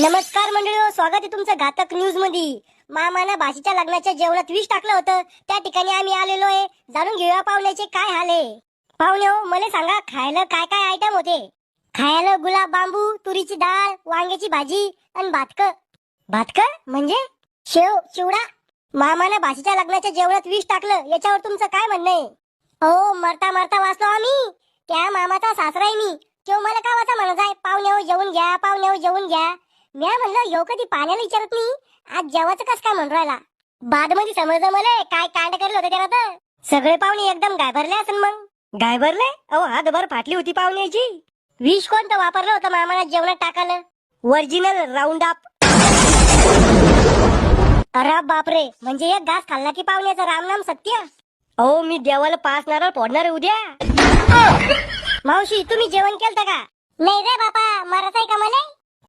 नमस्कार मंडळी, स्वागत आहे तुमचं घातक न्यूज मध्ये. मामाना भाषेच्या लग्नाच्या जेवणात विष टाकलं होतं, त्या ठिकाणी आम्ही आलेलो आहे. जाणून घेऊया पाहुण्याचे काय हाल आहे. पाहुणे हो, मला सांगा खायला काय काय आयटम होते. खायला गुलाब बांबू, तुरीची डाळ, वांग्याची भाजी आणि भातक. भातक म्हणजे शेव चिवडा. मामाना भाषेच्या लग्नाच्या जेवणात विष टाकलं, याच्यावर तुमचं काय म्हणणं आहे? हो, मरता मरता वाचलो आम्ही. त्या मामाचा सासरा आहे मी. तो मला का वाचा म्हणत आहे, पाहुणे हो जेवून घ्या, पाहुणे हो जेवून घ्या. मी म्हणलं ह्यो कधी पाण्याला विचारत नाही, आज जेवायचं कस काय म्हणून राहिला. बाद मध्ये समजलं मला काय कांड करलं होतं त्याला. तर सगळे पाहुणे एकदम गायभरले असेल. मग गायभरले? अहो हातभर फाटली होती पाहुण्याची. विष कोणतं वापरलं होतं मामाला जेवणात टाकायला? Original round up. अरे बापरे, म्हणजे एक घास खाल्ला की पाहुण्याचं रामनाम सत्य. अहो मी देवाला 5 नारळ फोडणार आहे उद्या. मावशी तुम्ही जेवण केलं का? नाही रे बापा, मरत आहे का मला.